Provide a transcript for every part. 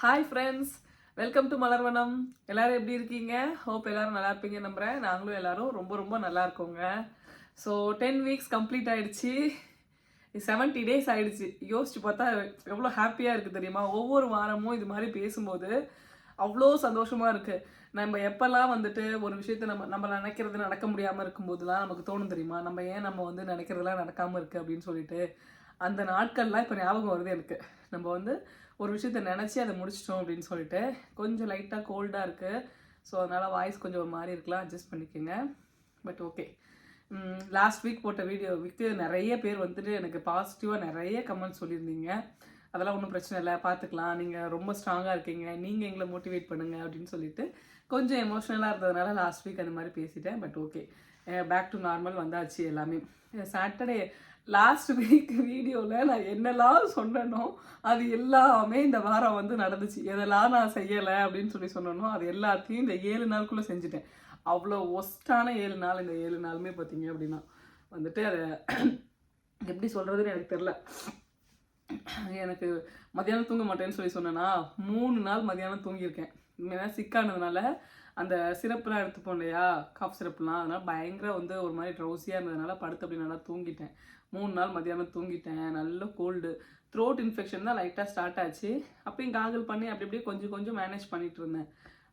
Hi friends, welcome to Malarvanam. எல்லாரும் எப்படி இருக்கீங்க? ஹோப் எல்லாரும் நல்லா இருப்பீங்க நம்புறேன். நாங்களும் எல்லாரும் ரொம்ப ரொம்ப நல்லா இருக்கோங்க. ஸோ 10 வீக்ஸ் கம்ப்ளீட் ஆயிடுச்சு. 70 டேஸ் ஆயிடுச்சு. யோசிச்சு பார்த்தா எவ்வளோ ஹாப்பியாக இருக்குது தெரியுமா? ஒவ்வொரு வாரமும் இது மாதிரி பேசும்போது அவ்வளோ சந்தோஷமா இருக்கு. நம்ம எப்பெல்லாம் வந்துட்டு ஒரு விஷயத்த நம்ம நம்ம நினைக்கிறது நடக்க முடியாமல் இருக்கும்போதெல்லாம் நமக்கு தோணும் தெரியுமா? நம்ம வந்து நினைக்கிறதெல்லாம் நடக்காமல் இருக்கு அப்படின்னு சொல்லிட்டு அந்த நாட்கள்லாம் இப்போ ஞாபகம் வருது எனக்கு. நம்ம வந்து ஒரு விஷயத்த நினச்சி அதை முடிச்சிட்டோம் அப்படின்னு சொல்லிட்டு கொஞ்சம் லைட்டாக கோல்டாக இருக்குது. ஸோ அதனால் வாய்ஸ் கொஞ்சம் ஒரு மாதிரி இருக்கலாம், அட்ஜஸ்ட் பண்ணிக்கோங்க. But okay. லாஸ்ட் வீக் போட்ட வீடியோவுக்கு நிறைய பேர் வந்துட்டு எனக்கு பாசிட்டிவாக நிறைய கமெண்ட்ஸ் சொல்லியிருந்தீங்க. அதெல்லாம் ஒன்றும் பிரச்சனை இல்லை, பார்த்துக்கலாம், நீங்கள் ரொம்ப ஸ்ட்ராங்காக இருக்கீங்க, நீங்கள் எங்களை மோட்டிவேட் பண்ணுங்கள் அப்படின்னு சொல்லிட்டு கொஞ்சம் எமோஷ்னலாக இருந்ததுனால லாஸ்ட் வீக் அந்த மாதிரி பேசிட்டேன். But okay, back to normal வந்தாச்சு எல்லாமே. சாட்டர்டே லாஸ்ட் வீக் வீடியோவில் நான் என்னெல்லாம் சொன்னனோ அது எல்லாமே இந்த வாரம் வந்து நடந்துச்சு. எதெல்லாம் நான் செய்யலை அப்படின்னு சொன்னனோ அது எல்லாத்தையும் இந்த 7 நாளுக்குள்ளே செஞ்சுட்டேன். அவ்வளோ ஒஸ்ட்டான 7 நாள். இந்த 7 நாளுமே பார்த்தீங்க அப்படின்னா வந்துட்டு அதை எப்படி சொல்கிறதுன்னு எனக்கு தெரில. எனக்கு மத்தியானம் தூங்க மாட்டேன்னு சொன்னேன்னா 3 நாள் மத்தியானம் தூங்கியிருக்கேன். ஏன்னா சிக்கானதுனால அந்த சிரப்புலாம் எடுத்துப்போம் இல்லையா, காஃப் சிரப்புலாம், அதனால் பயங்கர வந்து ஒரு மாதிரி ட்ரௌசியாக இருந்ததுனால படுத்து அப்படி நல்லா தூங்கிட்டேன். 3 நாள் மத்தியானம் தூங்கிட்டேன். நல்ல கோல்டு, த்ரோட் இன்ஃபெக்ஷன் தான் லைட்டாக ஸ்டார்ட் ஆச்சு. அப்பயும் காகல் பண்ணி அப்படி அப்படியே கொஞ்சம் கொஞ்சம் மேனேஜ் பண்ணிட்டு இருந்தேன்.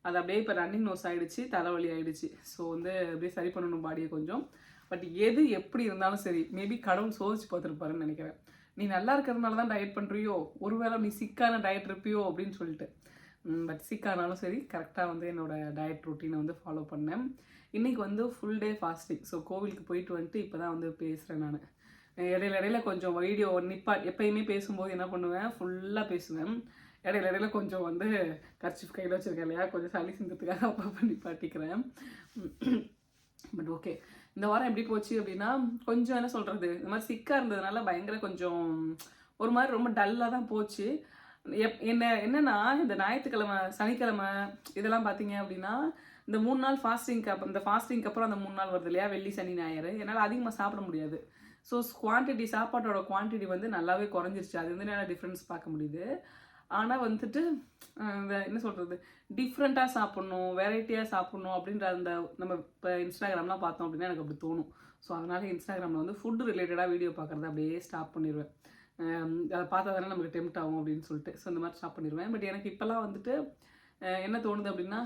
அது அப்படியே இப்போ ரன்னிங் நோஸ் ஆகிடுச்சு, தலைவலி ஆகிடுச்சு. ஸோ வந்து அப்படியே சரி பண்ணணும் பாடியை கொஞ்சம். பட் எது எப்படி இருந்தாலும் சரி, மேபி கடவுள் சோதிச்சு பார்த்துருப்பாருன்னு நினைக்கிறேன். நீ நல்லா இருக்கிறதுனால தான் டயட் பண்ணுறியோ, ஒருவேளை நீ சிக்கான டயட் இருப்பியோ அப்படின்னு சொல்லிட்டு. பட் சிக்கானாலும் சரி, கரெக்டாக வந்து என்னோடய டயட் ரொட்டீனை வந்து ஃபாலோ பண்ணேன். இன்றைக்கி வந்து ஃபுல் டே ஃபாஸ்டிங். ஸோ கோவிலுக்கு போயிட்டு வந்துட்டு இப்போ தான் வந்து பேசுகிறேன் நான். இடையில கொஞ்சம் வீடியோ எப்பயுமே பேசும்போது என்ன பண்ணுவேன், ஃபுல்லாக பேசுவேன். இடையில கொஞ்சம் வந்து கர்ச்சிஃப் கையில் வச்சுருக்கேன் இல்லையா, கொஞ்சம் சளி சிந்தத்துக்காக அப்போ நிப்பாட்டிக்கிறேன். பட் ஓகே, இந்த வாரம் எப்படி போச்சு அப்படின்னா கொஞ்சம் என்ன சொல்கிறது, இந்த மாதிரி சிக்காக இருந்ததுனால பயங்கர கொஞ்சம் ஒரு மாதிரி ரொம்ப டல்லாக தான் போச்சு. என்னன்னா இந்த ஞாயிற்றுக்கிழமை சனிக்கிழமை இதெல்லாம் பார்த்தீங்க அப்படின்னா இந்த 3 நாள் ஃபாஸ்டிங்க்கு அப்புறம், இந்த ஃபாஸ்டிங்க்கு அப்புறம் அந்த 3 நாள் வருது இல்லையா, வெள்ளி சனி ஞாயிறு, என்னால் அதிகமாக சாப்பிட முடியாது. ஸோ சாப்பாட்டோட குவான்டிட்டி வந்து நல்லாவே குறைஞ்சிருச்சு. அது வந்து என்னால் டிஃப்ரென்ஸ் பார்க்க முடியுது. ஆனால் வந்துட்டு என்ன சொல்கிறது, டிஃப்ரெண்ட்டாக சாப்பிட்ணும், வெரைட்டியாக சாப்பிட்ணும் அப்படின்ற அந்த நம்ம இப்போ இன்ஸ்டாகிராம்லாம் பார்த்தோம் அப்படின்னா எனக்கு அப்படி தோணும். ஸோ அதனால் இன்ஸ்டாகிராமில் வந்து ஃபுட் ரிலேட்டடாக வீடியோ பார்க்குறத அப்படியே ஸ்டாப் பண்ணிடுவேன். அதை பார்த்தா தானே நமக்கு டெம்ட் ஆகும் அப்படின்னு சொல்லிட்டு. ஸோ இந்த மாதிரி ஸ்டாப் பண்ணிடுவேன். பட் எனக்கு இப்போல்லாம் வந்துட்டு என்ன தோணுது அப்படின்னா,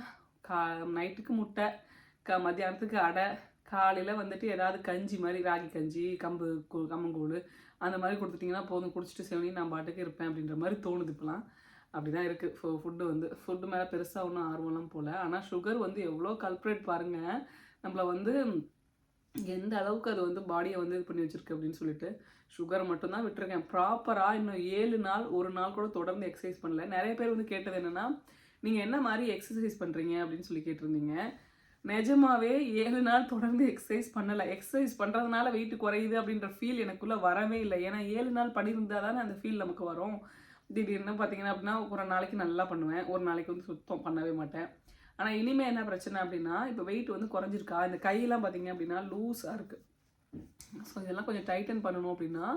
நைட்டுக்கு முட்டை, மத்தியானத்துக்கு அடை, காலையில் வந்துட்டு ஏதாவது கஞ்சி மாதிரி, ராகி கஞ்சி, கம்மங்கூழ் அந்த மாதிரி கொடுத்துட்டிங்கன்னா போதும், குடிச்சிட்டு செவனி நான் பாட்டுக்கு இருப்பேன் அப்படின்ற மாதிரி தோணுது இப்போலாம். அப்படி தான் இருக்குது. ஃபுட்டு மேலே பெருசாக ஒன்றும் ஆர்வம்லாம் போல். ஆனால் சுகர் வந்து எவ்வளோ கல்ப்ரேட் பாருங்கள், நம்மளை வந்து எந்த அளவுக்கு அது வந்து பாடியை வந்து இது பண்ணி வச்சுருக்கு அப்படின்னு சொல்லிட்டு. சுகரை மட்டும்தான் விட்டுருக்கேன். ப்ராப்பராக இன்னும் 7 நாள், ஒரு நாள் கூட தொடர்ந்து எக்ஸசைஸ் பண்ணல. நிறைய பேர் வந்து கேட்டது என்னென்னா, நீங்கள் என்ன மாதிரி எக்ஸசைஸ் பண்ணுறீங்க அப்படின்னு சொல்லி கேட்டிருந்தீங்க. நிஜமாவே 7 நாள் தொடர்ந்து எக்ஸசைஸ் பண்ணலை. எக்ஸசைஸ் பண்ணுறதுனால வெயிட் குறையுது அப்படின்ற ஃபீல் எனக்குள்ளே வரவே இல்லை. ஏன்னா 7 நாள் பண்ணியிருந்தால் தானே அந்த ஃபீல் நமக்கு வரும். திடீர்னு பார்த்தீங்கன்னா அப்படின்னா ஒரு நாளைக்கு நல்லா பண்ணுவேன், ஒரு நாளைக்கு வந்து சுத்தம் பண்ணவே மாட்டேன். ஆனால் இனிமேல் என்ன பிரச்சனை அப்படின்னா, இப்போ வெயிட் வந்து குறைஞ்சிருக்கா, இந்த கையெல்லாம் பார்த்தீங்க அப்படின்னா லூஸாக இருக்குது. ஸோ இதெல்லாம் கொஞ்சம் டைட்டன் பண்ணணும் அப்படின்னா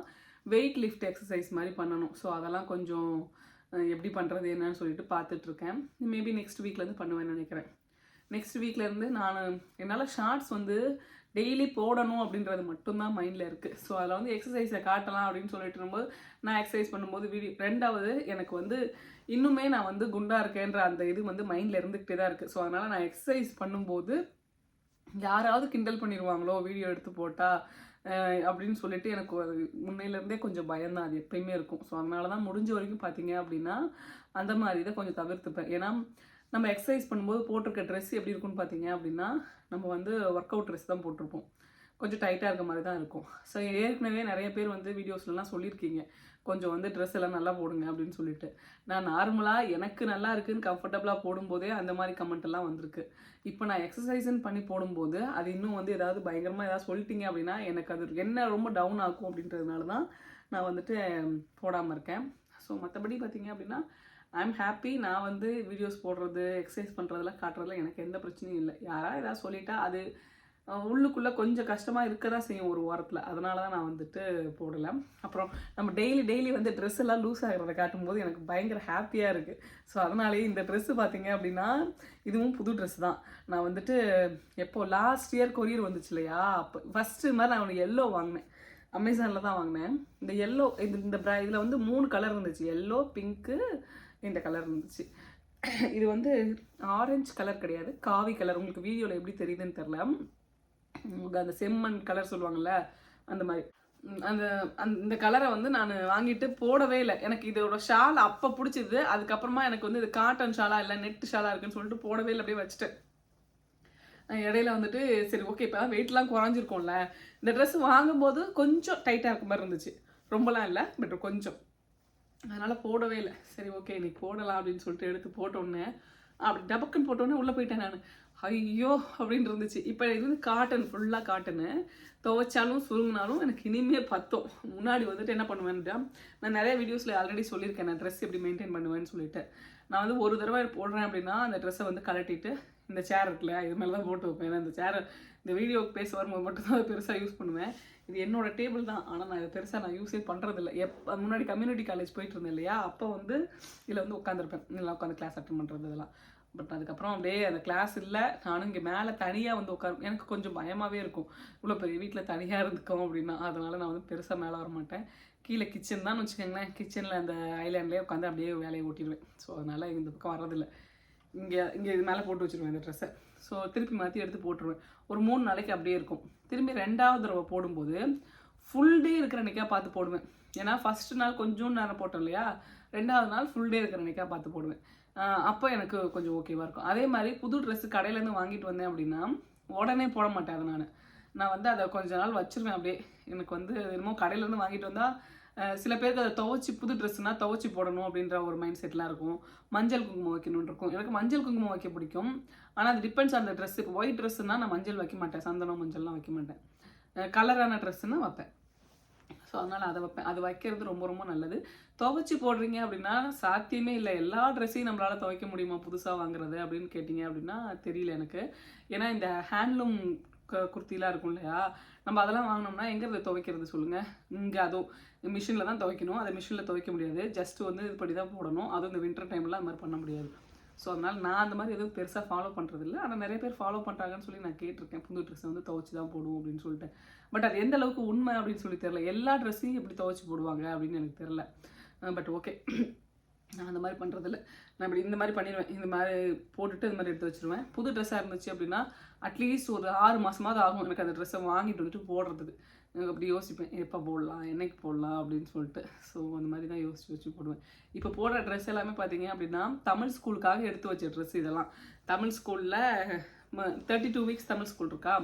வெயிட் லிஃப்ட் எக்ஸசைஸ் மாதிரி பண்ணணும். ஸோ அதெல்லாம் கொஞ்சம் எப்படி பண்ணுறது என்னன்னு சொல்லிட்டு பார்த்துட்ருக்கேன். மேபி நெக்ஸ்ட் வீக்லேருந்து பண்ணுவேன்னு நினைக்கிறேன். நெக்ஸ்ட் வீக்லேருந்து என்னால் ஷார்ட்ஸ் வந்து டெய்லி போடணும் அப்படின்றது மட்டும்தான் மைண்டில் இருக்குது. ஸோ அதில் வந்து எக்ஸசைஸை காட்டலாம் அப்படின்னு சொல்லிட்டு இருக்கும்போது நான் எக்ஸசைஸ் பண்ணும்போது வீடியோ. ரெண்டாவது, எனக்கு வந்து இன்னுமே நான் வந்து குண்டாக இருக்கேன்ற அந்த இது வந்து மைண்டில் இருந்துக்கிட்டே தான் இருக்குது. ஸோ அதனால் நான் எக்ஸசைஸ் பண்ணும்போது யாராவது கிண்டல் பண்ணிடுவாங்களோ வீடியோ எடுத்து போட்டால் அப்படின்னு சொல்லிட்டு எனக்கு முன்னையிலேருந்தே கொஞ்சம் பயம்தான், அது எப்பயுமே இருக்கும். ஸோ அதனால தான் முடிஞ்ச வரைக்கும் பார்த்தீங்க அப்படின்னா அந்த மாதிரி இதை கொஞ்சம் தவிர்த்துப்பேன். ஏன்னா நம்ம எக்ஸசைஸ் பண்ணும்போது போட்டிருக்க ட்ரெஸ் எப்படி இருக்குன்னு பார்த்தீங்க அப்படின்னா, நம்ம வந்து ஒர்க் அவுட் ட்ரெஸ் தான் போட்டிருப்போம், கொஞ்சம் டைட்டாக இருக்க மாதிரி தான் இருக்கும். ஸோ ஏற்கனவே நிறைய பேர் வந்து வீடியோஸ்லாம் சொல்லியிருக்கீங்க, கொஞ்சம் வந்து ட்ரெஸ் எல்லாம் நல்லா போடுங்க அப்படின்னு சொல்லிட்டு. நான் நார்மலாக எனக்கு நல்லா இருக்குதுன்னு கம்ஃபர்டபுளாக போடும்போதே அந்த மாதிரி கமெண்ட் எல்லாம் வந்திருக்கு. இப்போ நான் எக்ஸசைஸ்ன்னு பண்ணி போடும்போது அது இன்னும் வந்து ஏதாவது பயங்கரமாக ஏதாவது சொல்லிட்டீங்க அப்படின்னா எனக்கு அது என்ன ரொம்ப டவுன் ஆகும் அப்படின்றதுனால தான் நான் வந்துட்டு போடாமல் இருக்கேன். ஸோ மற்றபடி பார்த்தீங்க அப்படின்னா ஐ எம் ஹாப்பி. நான் வந்து வீடியோஸ் போடுறது, எக்ஸசைஸ் பண்ணுறதெல்லாம் காட்டுறதுல எனக்கு எந்த பிரச்சனையும் இல்லை. யாராவது ஏதாவது சொல்லிட்டா அது உள்ளுக்குள்ளே கொஞ்சம் கஷ்டமாக இருக்க தான் செய்யும் ஒரு வாரத்தில். அதனால தான் நான் வந்துட்டு போடலை. அப்புறம் நம்ம டெய்லி வந்து ட்ரெஸ் எல்லாம் லூஸ் ஆகிறத காட்டும்போது எனக்கு பயங்கர ஹாப்பியாக இருக்குது. ஸோ அதனாலேயே இந்த ட்ரெஸ்ஸு பார்த்தீங்க அப்படின்னா இதுவும் புது ட்ரெஸ் தான். நான் வந்துட்டு எப்போ லாஸ்ட் இயர் கொரியர் வந்துச்சு இல்லையா, அப்போ ஃபஸ்ட்டு மாதிரி நான் ஒன்று எல்லோ வாங்கினேன். அமேசானில் தான் வாங்கினேன். இந்த எல்லோ இதில் வந்து 3 கலர் இருந்துச்சு. எல்லோ, பிங்க்கு, இந்த கலர் இருந்துச்சு. இது வந்து ஆரஞ்சு கலர் கிடையாது, காவி கலர். உங்களுக்கு வீடியோவில் எப்படி தெரியுதுன்னு தெரில. அந்த செம்மண் கலர் சொல்லுவாங்கள்ல, அந்த மாதிரி. இந்த கலரை வந்து நான் வாங்கிட்டு போடவே இல்லை. எனக்கு இதோட ஷால் அப்போ பிடிச்சிது. அதுக்கப்புறமா எனக்கு வந்து இது காட்டன் ஷாலா இல்லை நெட் ஷாலா இருக்குன்னு சொல்லிட்டு போடவே இல்லை, அப்படியே வச்சுட்டேன். இடையில வந்துட்டு சரி ஓகே இப்போ வெயிட்லாம் குறைஞ்சிருக்கோம்ல, இந்த ட்ரெஸ் வாங்கும்போது கொஞ்சம் டைட்டாக இருக்க மாதிரி இருந்துச்சு, ரொம்பலாம் இல்லை, பட் கொஞ்சம். அதனால் போடவே இல்லை. சரி ஓகே இன்னைக்கு போடலாம் அப்படின்னு சொல்லிட்டு எடுத்து போட்டோன்னே அப்படி டபக்குன்னு போட்டோன்னே உள்ளே போயிட்டேன் நான். ஐயோ அப்படின்னு இருந்துச்சு. இப்போ இது வந்து காட்டன், ஃபுல்லாக காட்டனு. துவைச்சாலும் சுருங்கினாலும் எனக்கு இனிமேல் பத்தும். முன்னாடி வந்துட்டு என்ன பண்ணுவேன்டா, நான் நிறைய வீடியோஸில் ஆல்ரெடி சொல்லியிருக்கேன் நான் ட்ரெஸ் எப்படி மெயின்டைன் பண்ணுவேன்னு சொல்லிட்டு. நான் வந்து ஒரு தடவை போடுறேன் அப்படின்னா அந்த ட்ரெஸ்ஸை வந்து கலட்டிட்டு இந்த சேர் இருக்குல்ல இது மேலே தான் போட்டு வைப்பேன். ஏன்னா இந்த சேரை இந்த வீடியோக்கு பேச வரும்போது மட்டும்தான் அதை பெருசாக யூஸ் பண்ணுவேன். இது என்னோடய டேபிள் தான், ஆனால் நான் இதை பெருசாக நான் யூஸே பண்ணுறதில்ல. முன்னாடி கம்யூனிட்டி காலேஜ் போயிட்டு இருந்தேன் இல்லையா, அப்போ வந்து இதில் வந்து உட்காந்துருப்பேன், இதெல்லாம் உட்காந்து கிளாஸ் அட்டன் பண்ணுறது இதெல்லாம். பட் அதுக்கப்புறம் அப்படியே அந்த கிளாஸ் இல்லை, நானும் இங்கே மேலே தனியாக வந்து உட்காரு. எனக்கு கொஞ்சம் பயமாகவே இருக்கும் இவ்வளோ பெரிய வீட்டில் தனியாக இருந்துக்கோம் அப்படின்னா. அதனால் நான் வந்து பெருசாக மேலே வர மாட்டேன். கீழே கிச்சன் தான் வச்சுக்கோங்களேன், கிச்சனில் அந்த ஐலாண்ட்லேயே உட்காந்து அப்படியே வேலையை ஓட்டிடுவேன். ஸோ அதனால் இந்த பக்கம் வர்றதில்லை. இங்கே இது மேலே போட்டு வச்சுருவேன் இந்த ட்ரெஸ்ஸை. ஸோ திருப்பி மாற்றி எடுத்து போட்டுருவேன். ஒரு 3 நாளைக்கு அப்படியே இருக்கும். திரும்பி 2வது தடவை போடும்போது ஃபுல் டே இருக்கிற அன்றைக்கா பார்த்து போடுவேன். ஏன்னா ஃபஸ்ட்டு நாள் கொஞ்சம் நேரம் போட்டோம் இல்லையா, 2வது நாள் ஃபுல் டே இருக்கிற அன்றைக்கா பார்த்து போடுவேன். அப்போ எனக்கு கொஞ்சம் ஓகேவாக இருக்கும். அதே மாதிரி புது ட்ரெஸ்ஸு கடையிலேருந்து வாங்கிட்டு வந்தேன் அப்படின்னா உடனே போட மாட்டேன். அதை நான் வந்து அதை கொஞ்ச நாள் வச்சுருவேன் அப்படியே. எனக்கு வந்து என்னமோ கடையிலேருந்து வாங்கிட்டு வந்தால் சில பேருக்கு அதை துவைச்சி புது ட்ரெஸ்ஸுனால் துவைச்சி போடணும் அப்படின்ற ஒரு மைண்ட் செட்லாம் இருக்கும். மஞ்சள் குங்குமம் வைக்கணும்னு இருக்கும். எனக்கு மஞ்சள் குங்குமம் வைக்க பிடிக்கும். ஆனால் அது டிபெண்ட்ஸ் அந்த ட்ரெஸ். இப்போ ஒயிட் ட்ரெஸ்ஸுனால் நான் மஞ்சள் வைக்க மாட்டேன், சந்தனம் மஞ்சள்லாம் வைக்க மாட்டேன். கலரான ட்ரெஸ்ஸுனால் வைப்பேன். ஸோ அதனால் அதை வைப்பேன். அது வைக்கிறது ரொம்ப ரொம்ப நல்லது. துவைச்சி போடுறீங்க அப்படின்னா சாத்தியமே இல்லை. எல்லா ட்ரெஸ்ஸையும் நம்மளால் துவைக்க முடியுமா புதுசாக வாங்குறது அப்படின்னு கேட்டிங்க அப்படின்னா தெரியல எனக்கு. ஏன்னா இந்த ஹேண்ட்லூம் குர்த்திலாம் இருக்கும் இல்லையா, நம்ம அதெல்லாம் வாங்கினோம்னா எங்கே துவைக்கிறது சொல்லுங்கள். இங்கே அதுவும் மிஷினில் தான் துவைக்கணும். அதை மிஷினில் துவைக்க முடியாது, ஜஸ்ட்டு வந்து இது படி தான் போடணும். அதுவும் இந்த வின்டர் டைமில் அது மாதிரி பண்ண முடியாது. ஸோ அதனால் நான் அந்த மாதிரி எதுவும் பெருசாக ஃபாலோ பண்ணுறதில்ல. ஆனால் நிறைய பேர் ஃபாலோ பண்ணுறாங்கன்னு சொல்லி நான் கேட்டிருக்கேன். புது ட்ரெஸ்ஸை வந்து துவைச்சி தான் போடுவோம் அப்படின்னு சொல்லிட்டு. பட் அது எந்த அளவுக்கு உண்மை அப்படின்னு சொல்லி தெரில. எல்லா ட்ரெஸ்ஸையும் எப்படி துவைச்சி போடுவாங்க அப்படின்னு எனக்கு தெரில. பட் ஓகே, நான் அந்த மாதிரி பண்ணுறதில்ல. நான் இப்படி இந்த மாதிரி பண்ணிடுவேன். இந்த மாதிரி போட்டுட்டு இந்த மாதிரி எடுத்து வச்சுருவேன். புது ட்ரெஸ்ஸாக இருந்துச்சு அப்படின்னா அட்லீஸ்ட் ஒரு 6 மாதமாவது ஆகும் எனக்கு அந்த ட்ரெஸ்ஸை வாங்கிட்டு வந்துட்டு போடுறதுக்கு. எனக்கு அப்படி யோசிப்பேன், எப்போ போடலாம், என்னைக்கு போடலாம் அப்படின்னு சொல்லிட்டு. ஸோ அந்த மாதிரி தான் யோசிச்சு வச்சு போடுவேன். இப்போ போடுற ட்ரெஸ் எல்லாமே பார்த்தீங்க அப்படின்னா தமிழ் ஸ்கூலுக்காக எடுத்து வச்ச ட்ரெஸ் இதெல்லாம். தமிழ் ஸ்கூலில் 32 வீக்ஸ் தமிழ் ஸ்கூல் இருக்கா,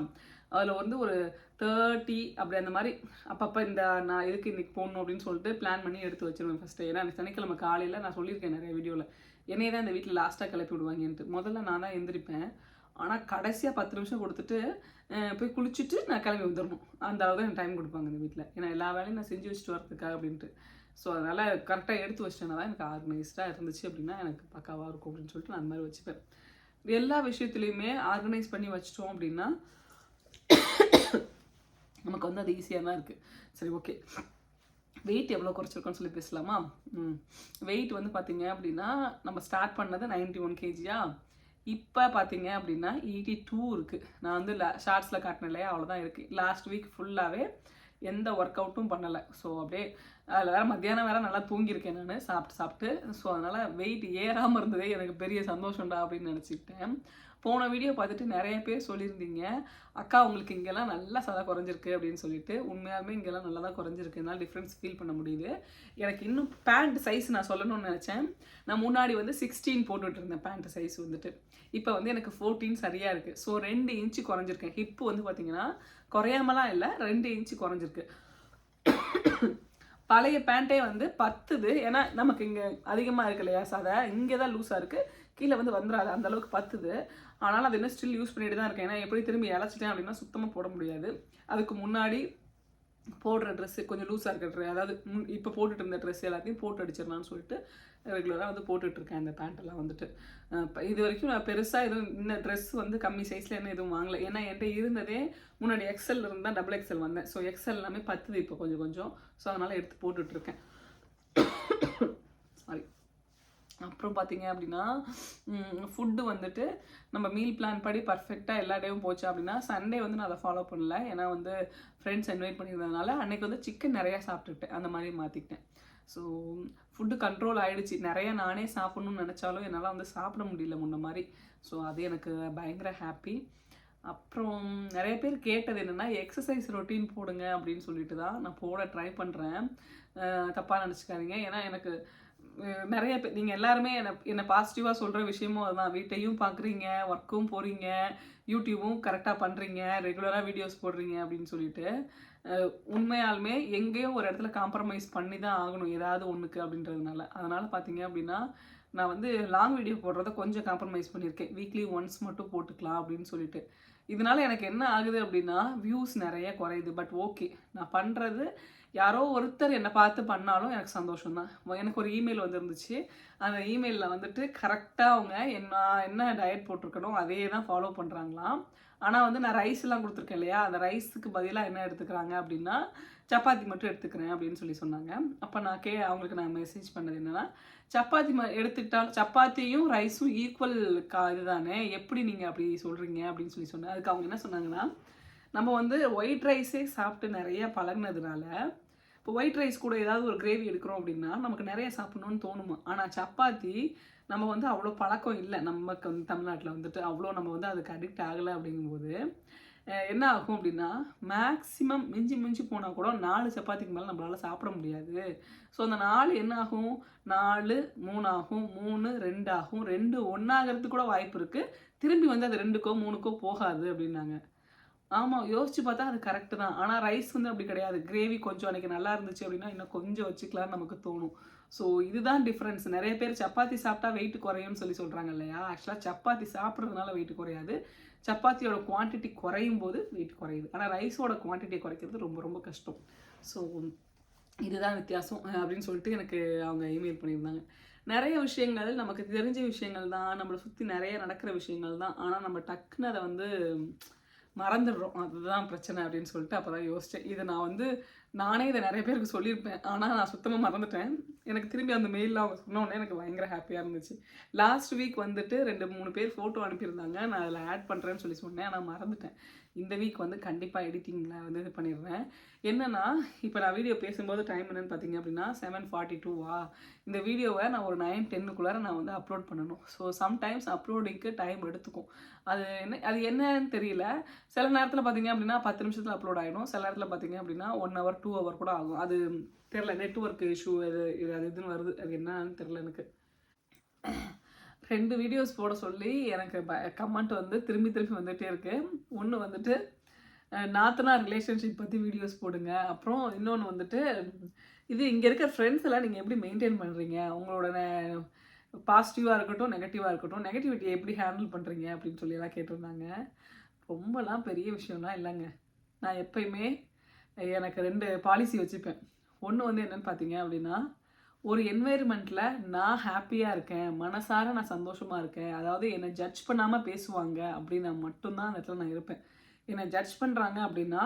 அதில் வந்து ஒரு 30 அப்படி அந்த மாதிரி அப்பப்போ இந்த நான் எதுக்கு இன்றைக்கி போடணும் அப்படின்னு சொல்லிட்டு பிளான் பண்ணி எடுத்து வச்சிருவேன் ஃபஸ்ட்டு. ஏன்னா சனிக்கிழமை காலையில் நான் சொல்லியிருக்கேன் நிறைய வீடியோவில், என்னையே தான் இந்த வீட்டில் லாஸ்ட்டாக கிளப்பி விடுவாங்கன்ட்டு. முதல்ல நான் தான் எந்திரிப்பேன், ஆனால் கடைசியாக 10 நிமிஷம் கொடுத்துட்டு போய் குளிச்சுட்டு நான் கிளம்பி வந்துடணும். அந்த அளவு தான் எனக்கு டைம் கொடுப்பாங்க இந்த வீட்டில். ஏன்னா எல்லா வேலையும் நான் செஞ்சு வச்சுட்டு வரதுக்காக அப்படின்ட்டு. ஸோ அதனால் கரெக்டாக எடுத்து வச்சிட்டேன்னா தான் எனக்கு ஆர்கனைஸ்டாக இருந்துச்சு அப்படின்னா எனக்கு பக்காவாக இருக்கும் அப்படின்னு சொல்லிட்டு நான் அந்த மாதிரி வச்சுப்பேன். எல்லா விஷயத்துலையுமே ஆர்கனைஸ் பண்ணி வச்சிட்டோம் அப்படின்னா நமக்கு வந்து அது ஈஸியாக தான் இருக்குது. சரி ஓகே, வெயிட் எவ்வளோ குறைச்சிருக்கோன்னு சொல்லி பேசலாமா? வெயிட் வந்து பார்த்தீங்க அப்படின்னா நம்ம ஸ்டார்ட் பண்ணது 91 kg. இப்போ பார்த்தீங்க அப்படின்னா 82 இருக்குது. நான் வந்து ஷார்ட்ஸில் காட்டினேன் இல்லையா, அவ்வளோதான் இருக்குது. லாஸ்ட் வீக் ஃபுல்லாகவே எந்த ஒர்க் அவுட்டும் பண்ணலை. ஸோ அப்படியே அதில் வேறு மத்தியானம் வேறு நல்லா தூங்கியிருக்கேன் நான் சாப்பிட்டு. ஸோ அதனால் வெயிட் ஏறாமல் இருந்ததே எனக்கு பெரிய சந்தோஷம்டா அப்படின்னு நினச்சிக்கிட்டேன். போன வீடியோ பார்த்துட்டு நிறைய பேர் சொல்லியிருந்தீங்க, அக்கா உங்களுக்கு இங்கெல்லாம் நல்லா சதை குறைஞ்சிருக்கு அப்படின்னு சொல்லிட்டு. உண்மையாலுமே இங்கெல்லாம் நல்லா தான் குறைஞ்சிருக்கு, என்னால் டிஃப்ரென்ஸ் ஃபீல் பண்ண முடியுது. எனக்கு இன்னும் பேண்ட் சைஸ் நான் சொல்லணும்னு நினச்சேன். நான் முன்னாடி வந்து 16 போட்டுட்டு இருந்தேன் பேண்ட் சைஸ் வந்துட்டு. இப்போ வந்து எனக்கு 14 சரியாக இருக்குது. So 2 inch குறைஞ்சிருக்கேன். ஹிப்பு வந்து பார்த்தீங்கன்னா குறையாமலாம் இல்லை, 2 இன்ச்சு குறைஞ்சிருக்கு. பழைய பேண்ட்டே வந்து பத்துது. ஏன்னா நமக்கு இங்கே அதிகமாக இருக்கு இல்லையா சதை, இங்கே தான் லூஸாக இருக்குது, கீழே வந்து வந்துடாது, அந்தளவுக்கு பத்துது. ஆனாலும் அது என்ன ஸ்டில் யூஸ் பண்ணிட்டு தான் இருக்கேன். ஏன்னா எப்படி திரும்பி இழைச்சிட்டேன் அப்படின்னா சுத்தமாக போட முடியாது. அதுக்கு முன்னாடி போடுற ட்ரெஸ்ஸு கொஞ்சம் லூஸாக இருக்கிற ட்ரெஸ், அதாவது இப்போ போட்டுட்டு இருந்த ட்ரெஸ் எல்லாத்தையும் போட்டு அடிச்சிடலான்னு சொல்லிட்டு ரெகுலராக வந்து போட்டுட்ருக்கேன் அந்த பேண்ட்டெல்லாம் வந்துட்டு. இது வரைக்கும் நான் பெருசாக எதுவும் இந்த ட்ரெஸ் வந்து கம்மி சைஸில் என்ன எதுவும் வாங்கலை. ஏன்னா என்கிட்ட இருந்ததே முன்னாடி எக்ஸல் இருந்தால் டபுள் எக்ஸல் வந்தேன். ஸோ எக்ஸல் எல்லாமே பத்துது இப்போ கொஞ்சம் கொஞ்சம். ஸோ அதனால் எடுத்து போட்டுட்ருக்கேன். சாரி. அப்புறம் பார்த்தீங்க அப்படின்னா ஃபுட்டு வந்துட்டு நம்ம மீல் பிளான் படி பர்ஃபெக்டாக எல்லா டேவும் போச்சு அப்படின்னா சண்டே வந்து நான் அதை ஃபாலோ பண்ணல. ஏன்னா வந்து ஃப்ரெண்ட்ஸ் இன்வைட் பண்ணியிருந்ததுனால அன்றைக்கி வந்து சிக்கன் நிறையா சாப்பிட்டுக்கிட்டேன், அந்த மாதிரி மாற்றிக்கிட்டேன். ஸோ ஃபுட்டு கண்ட்ரோல் ஆகிடுச்சு. நிறையா நானே சாப்பிட்ணுன்னு நினச்சாலும் என்னால் வந்து சாப்பிட முடியல முன்ன மாதிரி. ஸோ அது எனக்கு பயங்கர ஹாப்பி. அப்புறம் நிறைய பேர் கேட்டது என்னென்னா எக்ஸசைஸ் ரொட்டீன் போடுங்க அப்படின்னு சொல்லிட்டு தான் நான் போட ட்ரை பண்ணுறேன். தப்பாக நினச்சிக்காதீங்க. ஏன்னா எனக்கு நிறைய பேர் நீங்கள் எல்லாருமே என்னை பாசிட்டிவாக சொல்கிற விஷயமும் அதுதான். வீட்டையும் பார்க்குறீங்க, ஒர்க்கும் போகிறீங்க, யூடியூபும் கரெக்டாக பண்ணுறீங்க, ரெகுலராக வீடியோஸ் போடுறீங்க அப்படின்னு சொல்லிட்டு உண்மையாலுமே எங்கேயும் ஒரு இடத்துல காம்ப்ரமைஸ் பண்ணி தான் ஆகணும் ஏதாவது ஒன்றுக்கு அப்படின்றதுனால. அதனால் பார்த்தீங்க அப்படின்னா நான் வந்து லாங் வீடியோ போடுறத கொஞ்சம் காம்ப்ரமைஸ் பண்ணியிருக்கேன். வீக்லி ஒன்ஸ் மட்டும் போட்டுக்கலாம் அப்படின்னு சொல்லிட்டு. இதனால் எனக்கு என்ன ஆகுது அப்படின்னா வியூஸ் நிறைய குறையுது. பட் ஓகே, நான் பண்ணுறது யாரோ ஒருத்தர் என்னை பார்த்து பண்ணாலும் எனக்கு சந்தோஷம்தான். எனக்கு ஒரு இமெயில் வந்துருந்துச்சு. அந்த இமெயிலில் வந்துட்டு கரெக்டாக அவங்க என்ன டயட் போட்டிருக்கணும் அதே தான் ஃபாலோ பண்ணுறாங்களாம். ஆனால் வந்து நான் ரைஸ்லாம் கொடுத்துருக்கேன் இல்லையா, அந்த ரைஸுக்கு பதிலாக என்ன எடுத்துக்கிறாங்க அப்படின்னா சப்பாத்தி மட்டும் எடுத்துக்கிறேன் அப்படின்னு சொல்லி சொன்னாங்க. அப்போ நான் அவங்களுக்கு நான் மெசேஜ் பண்ணது என்னென்னா, சப்பாத்தி எடுத்துக்கிட்டால் சப்பாத்தியும் ரைஸும் ஈக்குவல் இதுதானே, எப்படி நீங்கள் அப்படி சொல்கிறீங்க அப்படின்னு சொல்லி சொன்னேன். அதுக்கு அவங்க என்ன சொன்னாங்கன்னா, நம்ம வந்து ஒயிட் ரைஸே சாப்பிட்டு நிறைய பழகினதுனால இப்போ ஒயிட் ரைஸ் கூட ஏதாவது ஒரு கிரேவி எடுக்கிறோம் அப்படின்னா நமக்கு நிறைய சாப்பிட்ணுன்னு தோணுமா. ஆனால் சப்பாத்தி நம்ம வந்து அவ்வளோ பழக்கம் இல்லை நமக்கு வந்து தமிழ்நாட்டில் வந்துட்டு அவ்வளோ நம்ம வந்து அதுக்கு அடிக்ட் ஆகலை. அப்படிங்கும்போது என்ன ஆகும் அப்படின்னா மேக்ஸிமம் மிஞ்சி போனால் கூட 4 சப்பாத்திக்கு மேலே நம்மளால் சாப்பிட முடியாது. ஸோ அந்த 4 என்ன ஆகும், 4 3 ஆகும், 3 2 ஆகும், 2 1 ஆகிறதுக்கு கூட வாய்ப்பு இருக்குது. திரும்பி வந்து அது 2க்கோ 3க்கோ போகாது அப்படின்னாங்க. ஆமாம், யோசிச்சு பார்த்தா அது கரெக்டு தான். ஆனால் ரைஸ் வந்து அப்படி கிடையாது. கிரேவி கொஞ்சம் அன்றைக்கி நல்லா இருந்துச்சு அப்படின்னா இன்னும் கொஞ்சம் வச்சுக்கலான்னு நமக்கு தோணும். ஸோ இதுதான் டிஃப்ரென்ஸ். நிறைய பேர் சப்பாத்தி சாப்பிட்டா வெயிட் குறையும்னு சொல்கிறாங்க இல்லையா. ஆக்சுவலாக சப்பாத்தி சாப்பிட்றதுனால வெயிட் குறையாது. சப்பாத்தியோட குவான்டிட்டி குறையும் போது வெயிட் குறையுது. ஆனால் ரைஸோட குவான்டிட்டியை குறைக்கிறது ரொம்ப ரொம்ப கஷ்டம். ஸோ இதுதான் வித்தியாசம் அப்படின்னு சொல்லிட்டு எனக்கு அவங்க இமெயில் பண்ணியிருந்தாங்க. நிறைய விஷயங்கள் நமக்கு தெரிஞ்ச விஷயங்கள் தான், நம்மளை சுற்றி நிறைய நடக்கிற விஷயங்கள் தான். ஆனால் நம்ம டக்குன்னு அதை வந்து மறந்துடுறோம். அதுதான் பிரச்சனை அப்படின்னு சொல்லிட்டு அப்போ தான் யோசித்தேன். இதை நான் வந்து நானே இதை நிறைய பேருக்கு சொல்லியிருப்பேன். ஆனால் நான் சுத்தமாக மறந்துட்டேன். எனக்கு திரும்பி அந்த மெயிலில் அவங்க சொன்னோடனே எனக்கு பயங்கர ஹாப்பியாக இருந்துச்சு. லாஸ்ட் வீக் வந்துட்டு 2-3 பேர் ஃபோட்டோ அனுப்பியிருந்தாங்க. நான் அதில் ஆட் பண்ணுறேன்னு சொல்லி சொன்னேன். ஆனால் மறந்துட்டேன். இந்த வீக் வந்து கண்டிப்பாக எடிட்டிங்கில் வந்து இது பண்ணிடுறேன். என்னென்னா இப்போ நான் வீடியோ பேசும்போது டைம் என்னென்னு பார்த்தீங்க அப்படின்னா 7:42 இந்த வீடியோவை நான் ஒரு 9-10க்குள்ளார நான் வந்து அப்லோட் பண்ணணும். ஸோ சம்டைம்ஸ் அப்லோடிங்க்கு டைம் எடுத்துக்கும். அது என்னன்னு தெரியல. சில நேரத்தில் பார்த்தீங்க அப்படின்னா 10 நிமிஷத்தில் அப்லோட் ஆகிடும். சில நேரத்தில் பார்த்தீங்க அப்படின்னா 1 hour 2 hour கூட ஆகும். அது தெரில, நெட்வொர்க் இஷ்யூ அது இதுன்னு வருது. அது என்னன்னு தெரில எனக்கு. 2 வீடியோஸ் போட சொல்லி எனக்கு கமெண்ட் வந்து திரும்பி வந்துகிட்டே இருக்குது. ஒன்று வந்துட்டு நாத்தனார் ரிலேஷன்ஷிப் பற்றி வீடியோஸ் போடுங்க. அப்புறம் இன்னொன்று வந்துட்டு இது இங்கே இருக்கிற ஃப்ரெண்ட்ஸ் எல்லாம் நீங்கள் எப்படி மெயின்டைன் பண்ணுறீங்க, உங்களோட பாசிட்டிவாக இருக்கட்டும் நெகட்டிவாக இருக்கட்டும் நெகட்டிவிட்டியை எப்படி ஹேண்டில் பண்ணுறீங்க அப்படின்னு சொல்லி எல்லாம் கேட்டிருந்தாங்க. ரொம்பலாம் பெரிய விஷயம்லாம் இல்லைங்க. நான் எப்பயுமே எனக்கு 2 பாலிசி வச்சுப்பேன். ஒன்று வந்து என்னென்னு பார்த்தீங்க அப்படின்னா, ஒரு என்வைரன்மெண்ட்டில் நான் ஹாப்பியாக இருக்கேன், மனசார நான் சந்தோஷமாக இருக்கேன், அதாவது என்னை ஜட்ஜ் பண்ணாமல் பேசுவாங்க அப்படின்னா மட்டும்தான் அந்த இடத்துல நான் இருப்பேன். என்னை ஜட்ஜ் பண்ணுறாங்க அப்படின்னா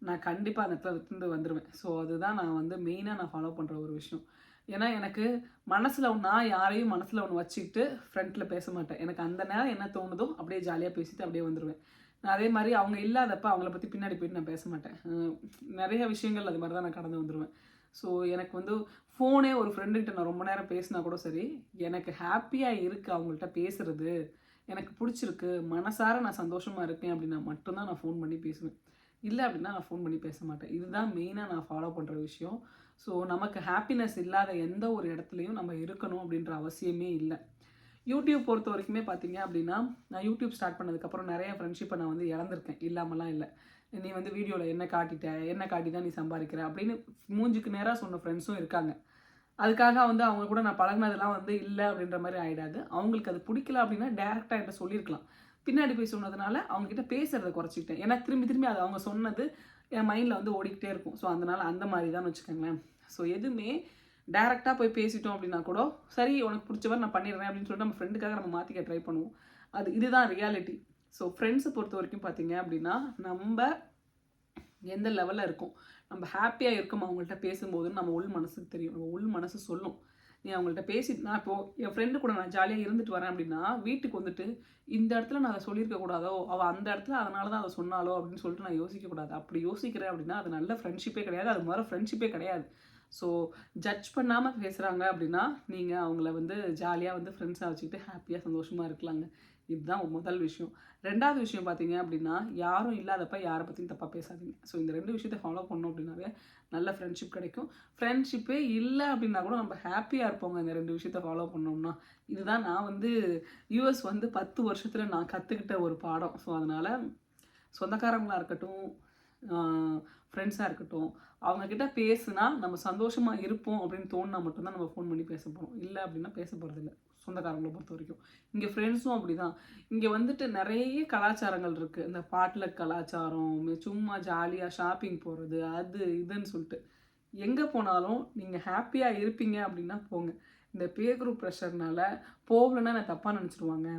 நான் கண்டிப்பாக அந்த இடத்துல விட்டு வந்துடுவேன். ஸோ அதுதான் நான் வந்து மெயினாக நான் ஃபாலோ பண்ணுற ஒரு விஷயம். ஏன்னா எனக்கு மனசில் நான் யாரையும் மனசில் ஒன்று வச்சுக்கிட்டு ஃப்ரண்ட்டில் பேச மாட்டேன். எனக்கு அந்த நேரம் என்ன தோணுதோ அப்படியே ஜாலியாக பேசிட்டு அப்படியே வந்துடுவேன். நான் அதே மாதிரி அவங்க இல்லாதப்ப அவங்கள பற்றி பின்னாடி போயிட்டு நான் பேச மாட்டேன். நிறைய விஷயங்கள் அது மாதிரி தான் நான் கடந்து வந்துடுவேன். ஸோ எனக்கு வந்து ஃபோனே ஒரு ஃப்ரெண்டுக்கிட்ட நான் ரொம்ப நேரம் பேசினா கூட சரி, எனக்கு ஹாப்பியாக இருக்குது அவங்கள்ட்ட பேசுகிறது, எனக்கு பிடிச்சிருக்கு, மனசார நான் சந்தோஷமாக இருக்கேன் அப்படின்னா மட்டும்தான் நான் ஃபோன் பண்ணி பேசுவேன். இல்லை அப்படின்னா நான் ஃபோன் பண்ணி பேச மாட்டேன். இதுதான் மெயினாக நான் ஃபாலோ பண்ணுற விஷயம். ஸோ நமக்கு ஹாப்பினஸ் இல்லாத எந்த ஒரு இடத்துலையும் நம்ம இருக்கணும் அப்படின்ற அவசியமே இல்லை. யூடியூப் பொறுத்த வரைக்குமே பார்த்தீங்க அப்படின்னா, நான் யூடியூப் ஸ்டார்ட் பண்ணதுக்கப்புறம் நிறைய ஃப்ரெண்ட்ஷிப்பை நான் வந்து இழந்திருக்கேன். இல்லாமலாம் இல்லை. நீ வந்து வீடியோவில் என்ன காட்டி தான் நீ சம்பாதிக்கிற அப்படின்னு மூஞ்சுக்கு நேராக சொன்ன ஃப்ரெண்ட்ஸும் இருக்காங்க. அதுக்காக வந்து அவங்க கூட நான் பழகினதெல்லாம் வந்து இல்லை அப்படின்ற மாதிரி ஆகிடாது. அவங்களுக்கு அது பிடிக்கல அப்படின்னா டேரெக்டாக என்கிட்ட சொல்லியிருக்கலாம். பின்னாடி போய் சொன்னதுனால அவங்ககிட்ட பேசுகிறத குறைச்சிக்கிட்டேன். ஏன்னா திரும்பி அது அவங்க சொன்னது என் மைண்டில் வந்து ஓடிக்கிட்டே இருக்கும். ஸோ அதனால் அந்த மாதிரி தான் வச்சுக்கோங்களேன். ஸோ எதுவுமே டேரெக்டாக போய் பேசிட்டோம் அப்படின்னா கூட சரி உனக்கு பிடிச்ச மாதிரி நான் பண்ணிடுறேன் அப்படின்னு சொல்லிட்டு நம்ம ஃப்ரெண்டுக்காக நம்ம மாற்றிக்க ட்ரை பண்ணுவோம். இதுதான் ரியாலிட்டி. ஸோ ஃப்ரெண்ட்ஸை பொறுத்த வரைக்கும் பார்த்தீங்க அப்படின்னா நம்ம எந்த லெவலில் இருக்கும், நம்ம ஹாப்பியாக இருக்கோம் அவங்கள்ட்ட பேசும்போதுன்னு நம்ம உள் மனசுக்கு தெரியும். நம்ம உள் மனசு சொல்லும். நீ அவங்கள்ட்ட பேசிட்டு நான் இப்போது என் ஃப்ரெண்டு கூட நான் ஜாலியாக இருந்துட்டு வரேன் அப்படின்னா வீட்டுக்கு வந்துட்டு இந்த இடத்துல நான் அதை சொல்லியிருக்க கூடாதோ, அவள் அந்த இடத்துல அதனால தான் அதை சொன்னாலோ அப்படின்னு சொல்லிட்டு நான் யோசிக்கக்கூடாது. அப்படி யோசிக்கிறேன் அப்படின்னா அது நல்ல ஃப்ரெண்ட்ஷிப்பே கிடையாது. அது மாதிரி ஃப்ரெண்ட்ஷிப்பே கிடையாது. ஸோ ஜட்ஜ் பண்ணாமல் பேசுகிறாங்க அப்படின்னா நீங்கள் அவங்கள வந்து ஜாலியாக வந்து ஃப்ரெண்ட்ஸாக வச்சுக்கிட்டு ஹாப்பியாக சந்தோஷமாக இருக்கலாங்க. இதுதான் முதல் விஷயம். ரெண்டாவது விஷயம் பார்த்தீங்க அப்படின்னா யாரும் இல்லாதப்ப யாரை பற்றியும் தப்பாக பேசாதீங்க. ஸோ இந்த 2 விஷயத்தை ஃபாலோ பண்ணோம் அப்படின்னாவே நல்ல ஃப்ரெண்ட்ஷிப் கிடைக்கும். ஃப்ரெண்ட்ஷிப்பே இல்லை அப்படின்னா கூட நம்ம ஹாப்பியாக இருப்போங்க இந்த 2 விஷயத்தை ஃபாலோ பண்ணோம்னா. இதுதான் நான் வந்து யூஎஸ் வந்து 10 வருஷத்தில் நான் கற்றுக்கிட்ட ஒரு பாடம். ஸோ அதனால் சொந்தக்காரங்களாக இருக்கட்டும், ஃப்ரெண்ட்ஸாக இருக்கட்டும், அவங்கக்கிட்ட பேசுனா நம்ம சந்தோஷமாக இருப்போம் அப்படின்னு தோணுனா மட்டும்தான் நம்ம ஃபோன் பண்ணி பேச போகிறோம். இல்லை அப்படின்னா பேச போகிறதில்ல சொந்தக்காரங்களை பொறுத்த வரைக்கும். இங்கே ஃப்ரெண்ட்ஸும் அப்படி தான். இங்கே வந்துட்டு நிறைய கலாச்சாரங்கள் இருக்குது. இந்த பாட்லக் கலாச்சாரம், சும்மா ஜாலியாக ஷாப்பிங் போகிறது, அது இதுன்னு சொல்லிட்டு எங்கே போனாலும் நீங்கள் ஹாப்பியாக இருப்பீங்க அப்படின்னா போங்க. இந்த பியர் குரூப் ப்ரெஷர்னால போகலன்னா நான் தப்பாக நினச்சிடுவாங்க,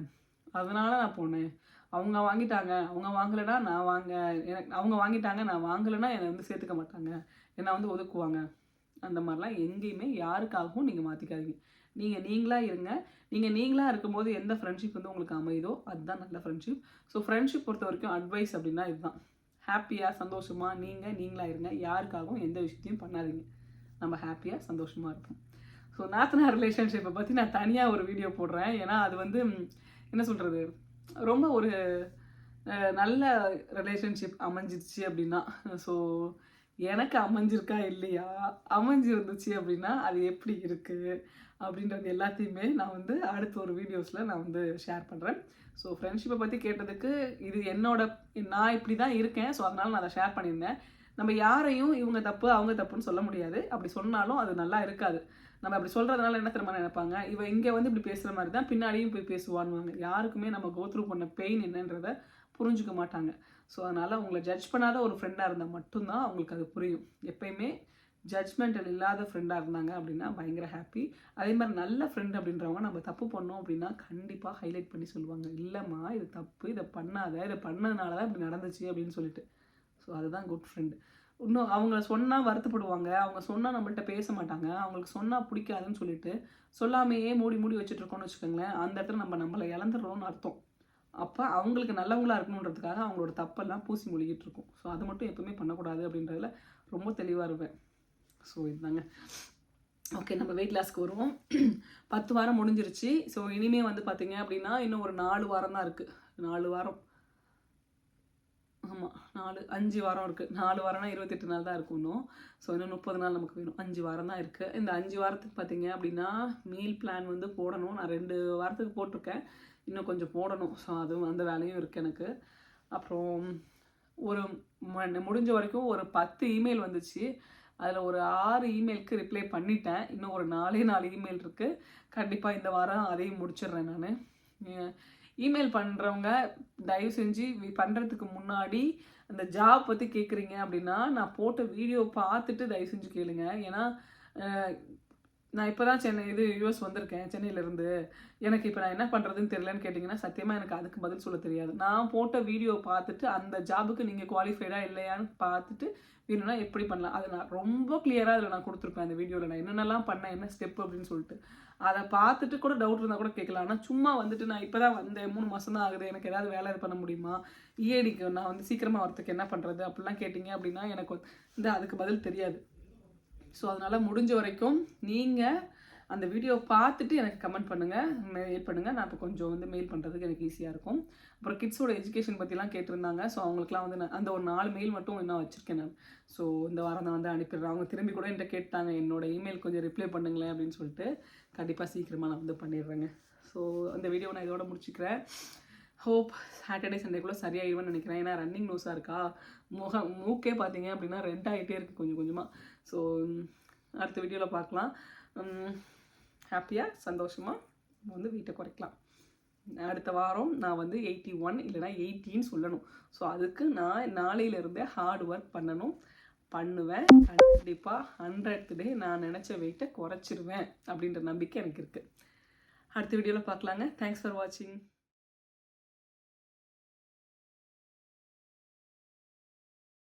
அதனால நான் போனேன், அவங்க வாங்கிட்டாங்க அவங்க வாங்கலைன்னா எனக்கு அவங்க வாங்கிட்டாங்க நான் வாங்கலைன்னா என்னை வந்து சேர்த்துக்க மாட்டாங்க, என்னை வந்து ஒதுக்குவாங்க, அந்த மாதிரிலாம் எங்கேயுமே யாருக்காகவும் நீங்கள் மாற்றிக்காதீங்க. நீங்கள் நீங்களாக இருங்க. நீங்கள் நீங்களாக இருக்கும்போது எந்த ஃப்ரெண்ட்ஷிப் வந்து உங்களுக்கு அமையுதோ அதுதான் நல்ல ஃப்ரெண்ட்ஷிப். ஸோ ஃப்ரெண்ட்ஷிப் பொறுத்த வரைக்கும் அட்வைஸ் அப்படின்னா இதுதான். ஹாப்பியாக சந்தோஷமாக நீங்களாக இருங்க. யாருக்காகவும் எந்த விஷயத்தையும் பண்ணாதீங்க. நம்ம ஹாப்பியாக சந்தோஷமாக இருப்போம். ஸோ நாத்தனார் ரிலேஷன்ஷிப்பை பற்றி நான் தனியாக ஒரு வீடியோ போடுறேன். ஏன்னா அது வந்து என்ன சொல்கிறது, ரொம்ப ஒரு நல்ல ரிலேஷன்ஷிப் அமைஞ்சிருச்சு அப்படின்னா, ஸோ எனக்கு அமைஞ்சிருக்கா இல்லையா, அமைஞ்சி இருந்துச்சு அப்படின்னா அது எப்படி இருக்குது அப்படின்றது எல்லாத்தையுமே நான் வந்து அடுத்த ஒரு வீடியோஸில் நான் வந்து ஷேர் பண்ணுறேன். ஸோ ஃப்ரெண்ட்ஷிப்பை பற்றி கேட்டதுக்கு இது நான் இப்படி தான் இருக்கேன். ஸோ அதனால் நான் அதை ஷேர் பண்ணியிருந்தேன். நம்ம யாரையும் இவங்க தப்பு அவங்க தப்புன்னு சொல்ல முடியாது. அப்படி சொன்னாலும் அது நல்லா இருக்காது. நம்ம அப்படி சொல்கிறதுனால என்ன தெரியுமா நினைப்பாங்க, இவன் இங்கே வந்து இப்படி பேசுகிற மாதிரி தான் பின்னாடியும் போய் பேசுவான்னுவாங்க. யாருக்குமே நம்ம கோத்ரூ பண்ண பெயின் என்னன்றதை புரிஞ்சுக்க மாட்டாங்க. ஸோ அதனால் உங்களை ஜட்ஜ் பண்ணாத ஒரு ஃப்ரெண்டாக இருந்தால் மட்டும்தான் அவங்களுக்கு அது புரியும். எப்பயுமே ஜட்ஜ்மெண்டல் இல்லாத ஃப்ரெண்டாக இருந்தாங்க அப்படின்னா பயங்கர ஹாப்பி. அதே மாதிரி நல்ல ஃப்ரெண்ட் அப்படின்றவங்க நம்ம தப்பு பண்ணோம் அப்படின்னா கண்டிப்பாக ஹைலைட் பண்ணி சொல்லுவாங்க, இல்லைம்மா இது தப்பு, இதை பண்ணாத, இதை பண்ணதுனால தான் இப்படி நடந்துச்சு அப்படின்னு சொல்லிட்டு. ஸோ அதுதான் குட் ஃப்ரெண்டு. இன்னும் அவங்க சொன்னால் வருத்தப்படுவாங்க, அவங்க சொன்னால் நம்மள்கிட்ட பேச மாட்டாங்க, அவங்களுக்கு சொன்னால் பிடிக்காதுன்னு சொல்லிட்டு சொல்லாமையே மூடி வச்சுட்ருக்கோன்னு வச்சுக்கோங்களேன், அந்த இடத்துல நம்மளை இழந்துடுறோம்னு அர்த்தம். அப்போ அவங்களுக்கு நல்லவங்களாக இருக்கணுன்றதுக்காக அவங்களோட தப்பெல்லாம் பூசி மொழிகிட்டு இருக்கும். ஸோ அது மட்டும் எப்பவுமே பண்ணக்கூடாது அப்படின்றதுல ரொம்ப தெளிவாக இருப்பேன். ஸோ இதுதாங்க. ஓகே, நம்ம வெயிட் லாஸ்க்கு வருவோம். 10 வாரம் முடிஞ்சிருச்சு. ஸோ இனிமேல் வந்து பார்த்தீங்க அப்படின்னா இன்னும் ஒரு 4 வாரம் தான் இருக்குது. 4 வாரம், ஆமாம் 5 வாரம் இருக்குது. 4 வாரம்னா 28 நாள் தான் இருக்கும் இன்னும். ஸோ இன்னும் 30 நாள் நமக்கு வேணும். 5 வாரம் தான் இருக்குது. இந்த 5 வாரத்துக்கு பார்த்தீங்க அப்படின்னா மீல் பிளான் வந்து போடணும். நான் 2 வாரத்துக்கு போட்டிருக்கேன், இன்னும் கொஞ்சம் போடணும். ஸோ அதுவும் அந்த வேலையும் இருக்குது எனக்கு. அப்புறம் ஒரு முடிஞ்ச வரைக்கும் ஒரு 10 இமெயில் வந்துச்சு. அதில் ஒரு 6 இமெயிலுக்கு ரிப்ளை பண்ணிட்டேன். இன்னும் ஒரு 4 இமெயில் இருக்குது. கண்டிப்பாக இந்த வாரம் அதையும் முடிச்சிடுறேன் நான். இமெயில் பண்ணுறவங்க தயவு செஞ்சு பண்ணுறதுக்கு முன்னாடி அந்த ஜாப் பற்றி கேட்குறீங்க அப்படின்னா நான் போட்ட வீடியோ பார்த்துட்டு தயவு செஞ்சு கேளுங்க. ஏன்னா நான் இப்போ தான் யூஎஸ் வந்திருக்கேன் சென்னையிலேருந்து. எனக்கு இப்போ நான் என்ன பண்ணுறதுன்னு தெரியலன்னு கேட்டிங்கன்னா சத்தியமாக எனக்கு அதுக்கு பதில் சொல்ல தெரியாது. நான் போட்ட வீடியோ பார்த்துட்டு அந்த ஜாபுக்கு நீங்கள் குவாலிஃபைடாக இல்லையான்னு பார்த்துட்டு வேணும்னா எப்படி பண்ணலாம், அதை நான் ரொம்ப கிளியராக அதில் நான் கொடுத்துருப்பேன். அந்த வீடியோவில் நான் என்னென்னலாம் பண்ணேன், என்ன ஸ்டெப் அப்படின்னு சொல்லிட்டு அதை பார்த்துட்டு கூட டவுட் இருந்தால் கூட கேட்கலாம். ஆனால் சும்மா வந்துட்டு நான் இப்போ தான் வந்தேன், 3 மாதம் தான் ஆகுது, எனக்கு ஏதாவது வேலை பண்ண முடியுமா, இஏடிக்கு நான் வந்து சீக்கிரமாக வரத்துக்கு என்ன பண்ணுறது அப்படிலாம் கேட்டிங்க அப்படின்னா எனக்கு வந்து அதுக்கு பதில் தெரியாது. ஸோ அதனால் முடிஞ்ச வரைக்கும் நீங்கள் அந்த வீடியோ பார்த்துட்டு எனக்கு கமெண்ட் பண்ணுங்கள், மெயில் பண்ணுங்கள். நான் இப்போ கொஞ்சம் வந்து மெயில் பண்ணுறதுக்கு எனக்கு ஈஸியாக இருக்கும். அப்புறம் கிட்ஸோட எஜுகேஷன் பற்றிலாம் கேட்டிருந்தாங்க. ஸோ அவங்களுக்குலாம் வந்து நான் அந்த ஒரு 4 மெயில் மட்டும் இன்னும் வச்சுருக்கேன் நான். ஸோ இந்த வாரம் தான் வந்து அனுப்பிடுறேன். அவங்க திரும்பி கூட என்கிட்ட கேட்டாங்க, என்னோடய இமெயில் கொஞ்சம் ரிப்ளை பண்ணுங்களேன் அப்படின்னு சொல்லிட்டு. கண்டிப்பாக சீக்கிரமாக நான் வந்து பண்ணிடுறேங்க. ஸோ அந்த வீடியோ நான் இதோட முடிச்சுக்கிறேன். ஹோப் சாட்டர்டே சண்டேக்குள்ளே சரியாயிடுவேன்னு நினைக்கிறேன். ஏன்னா ரன்னிங் நோஸாக இருக்கா, மூக்கே பார்த்தீங்க அப்படின்னா ரெட் ஆகிட்டே இருக்குது கொஞ்சம் கொஞ்சமாக. ஸோ அடுத்த வீடியோவில் பார்க்கலாம். ஹாப்பியாக சந்தோஷமாக வந்து வீட்டை குறைக்கலாம். அடுத்த வாரம் நான் வந்து 81 இல்லைனா 80 சொல்லணும். ஸோ அதுக்கு நான் நாளையிலேருந்தே ஹார்ட் ஒர்க் பண்ணுவேன். கண்டிப்பாக 100th டே நான் நினச்ச வெயிட்டை குறைச்சிருவேன் அப்படின்ற நம்பிக்கை எனக்கு இருக்குது. அடுத்த வீடியோவில் பார்க்கலாங்க. தேங்க்ஸ் ஃபார் வாட்சிங்.